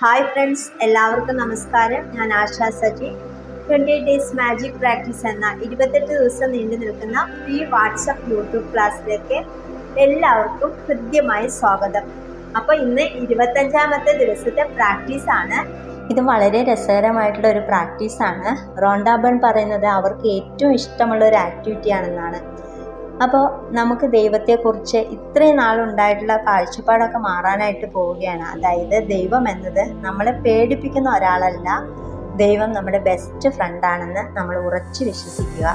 Hi friends, എല്ലാവർക്കും നമസ്കാരം. ഞാൻ ASHA Saji. 28 days magic practice എന്ന 28 ദിവസം നീണ്ടു നിൽക്കുന്ന ഫ്രീ വാട്സപ്പ് യൂട്യൂബ് ക്ലാസ്സിലേക്ക് എല്ലാവർക്കും ഹൃദ്യമായ സ്വാഗതം. അപ്പോൾ ഇന്ന് 25ാമത്തെ ദിവസത്തെ പ്രാക്ടീസാണ്. ഇത് വളരെ രസകരമായിട്ടുള്ള ഒരു പ്രാക്ടീസാണ്. റോണ്ട ബേൺ പറയുന്നത് അവർക്ക് ഏറ്റവും ഇഷ്ടമുള്ള ഒരു ആക്ടിവിറ്റി ആണെന്നാണ്. അപ്പോൾ നമുക്ക് ദൈവത്തെക്കുറിച്ച് ഇത്രയും നാളുണ്ടായിട്ടുള്ള കാഴ്ചപ്പാടൊക്കെ മാറാനായിട്ട് പോവുകയാണ്. അതായത് ദൈവം എന്നത് നമ്മളെ പേടിപ്പിക്കുന്ന ഒരാളല്ല, ദൈവം നമ്മുടെ ബെസ്റ്റ് ഫ്രണ്ടാണെന്ന് നമ്മൾ ഉറച്ചു വിശ്വസിക്കുക.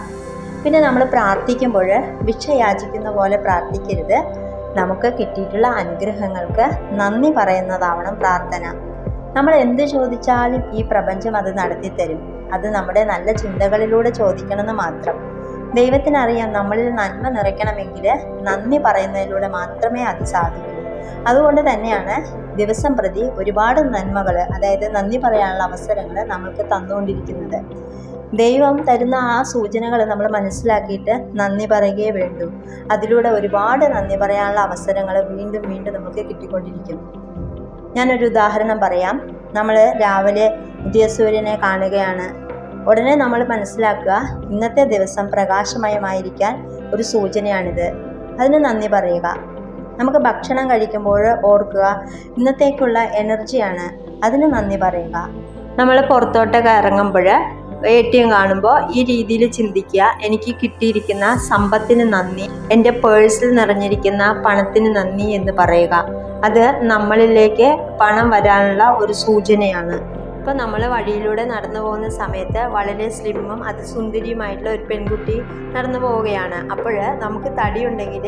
പിന്നെ നമ്മൾ പ്രാർത്ഥിക്കുമ്പോൾ ഭിക്ഷ യാചിക്കുന്ന പോലെ പ്രാർത്ഥിക്കരുത്. നമുക്ക് കിട്ടിയിട്ടുള്ള അനുഗ്രഹങ്ങൾക്ക് നന്ദി പറയുന്നതാവണം പ്രാർത്ഥന. നമ്മൾ എന്ത് ചോദിച്ചാലും ഈ പ്രപഞ്ചം അത് നടത്തിത്തരും. അത് നമ്മുടെ നല്ല ചിന്തകളിലൂടെ ചോദിക്കണമെന്ന് മാത്രം. ദൈവത്തിനറിയാം നമ്മളിൽ നന്മ നിറയ്ക്കണമെങ്കിൽ നന്ദി പറയുന്നതിലൂടെ മാത്രമേ അത് സാധിക്കൂ. അതുകൊണ്ട് തന്നെയാണ് ദിവസം പ്രതി ഒരുപാട് നന്മകൾ, അതായത് നന്ദി പറയാനുള്ള അവസരങ്ങൾ നമ്മൾക്ക് തന്നുകൊണ്ടിരിക്കുന്നത്. ദൈവം തരുന്ന ആ സൂചനകൾ നമ്മൾ മനസ്സിലാക്കിയിട്ട് നന്ദി പറയുകയേ വേണ്ടൂ. അതിലൂടെ ഒരുപാട് നന്ദി പറയാനുള്ള അവസരങ്ങൾ വീണ്ടും വീണ്ടും നമുക്ക് കിട്ടിക്കൊണ്ടിരിക്കും. ഞാനൊരു ഉദാഹരണം പറയാം. നമ്മൾ രാവിലെ ഉദയസൂര്യനെ കാണുകയാണ്. ഉടനെ നമ്മൾ മനസ്സിലാക്കുക, ഇന്നത്തെ ദിവസം പ്രകാശമയമായിരിക്കാൻ ഒരു സൂചനയാണിത്. അതിന് നന്ദി പറയുക. നമുക്ക് ഭക്ഷണം കഴിക്കുമ്പോൾ ഓർക്കുക, ഇന്നത്തേക്കുള്ള എനർജിയാണ്, അതിന് നന്ദി പറയുക. നമ്മൾ പുറത്തോട്ടൊക്കെ ഇറങ്ങുമ്പോൾ ATM കാണുമ്പോൾ ഈ രീതിയിൽ ചിന്തിക്കുക, എനിക്ക് കിട്ടിയിരിക്കുന്ന സമ്പത്തിന് നന്ദി, എൻ്റെ പേഴ്സിൽ നിറഞ്ഞിരിക്കുന്ന പണത്തിന് നന്ദി എന്ന് പറയുക. അത് നമ്മളിലേക്ക് പണം വരാനുള്ള ഒരു സൂചനയാണ്. ഇപ്പോൾ നമ്മൾ വഴിയിലൂടെ നടന്നു പോകുന്ന സമയത്ത് വളരെ സ്ലിമ്മും അതിസുന്ദരിയുമായിട്ടുള്ള ഒരു പെൺകുട്ടി നടന്നു പോവുകയാണ്. അപ്പോൾ നമുക്ക് തടിയുണ്ടെങ്കിൽ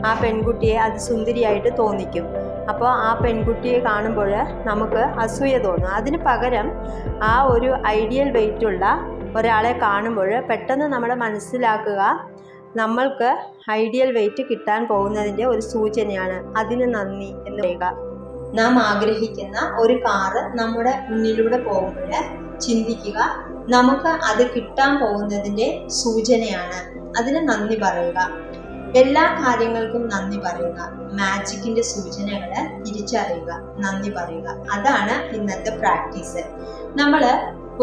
ആ പെൺകുട്ടിയെ അതിസുന്ദരിയായിട്ട് തോന്നിക്കും. അപ്പോൾ ആ പെൺകുട്ടിയെ കാണുമ്പോൾ നമുക്ക് അസൂയ തോന്നും. അതിന് പകരം ആ ഒരു ഐഡിയൽ വെയിറ്റുള്ള ഒരാളെ കാണുമ്പോൾ പെട്ടെന്ന് നമ്മൾ മനസ്സിലാക്കുക, നമ്മൾക്ക് ഐഡിയൽ വെയിറ്റ് കിട്ടാൻ പോകുന്നതിൻ്റെ ഒരു സൂചനയാണ്, അതിന് നന്ദി എന്ന് പറയുക. നാം ആഗ്രഹിക്കുന്ന ഒരു കാറ് നമ്മുടെ മുന്നിലൂടെ പോകുമ്പോൾ ചിന്തിക്കുക, നമുക്ക് അത് കിട്ടാൻ പോകുന്നതിൻ്റെ സൂചനയാണ്, അതിന് നന്ദി പറയുക. എല്ലാ കാര്യങ്ങൾക്കും നന്ദി പറയുക. മാജിക്കിൻ്റെ സൂചനകൾ തിരിച്ചറിയുക, നന്ദി പറയുക. അതാണ് ഇന്നത്തെ പ്രാക്ടീസ്. നമ്മൾ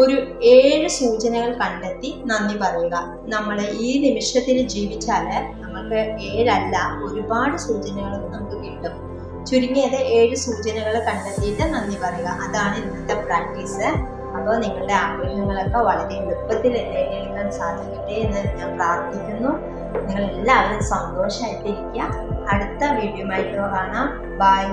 ഒരു 7 സൂചനകൾ കണ്ടെത്തി നന്ദി പറയുക. നമ്മൾ ഈ നിമിഷത്തിൽ ജീവിച്ചാൽ നമുക്ക് 7 അല്ല, ഒരുപാട് സൂചനകൾ നമുക്ക് കിട്ടും. ചുരുങ്ങിയത് 7 സൂചനകൾ കണ്ടെത്തിയിട്ട് നന്ദി പറയുക. അതാണ് ഇന്നത്തെ പ്രാക്ടീസ്. അപ്പോൾ നിങ്ങളുടെ ആഗ്രഹങ്ങളൊക്കെ വളരെ എളുപ്പത്തിൽ നേടിയെടുക്കാൻ സാധിക്കട്ടെ എന്ന് ഞാൻ പ്രാർത്ഥിക്കുന്നു. നിങ്ങൾ എല്ലാവരും സന്തോഷമായിട്ടിരിക്കുക. അടുത്ത വീഡിയോയുമായിട്ട് കാണാം. ബൈ.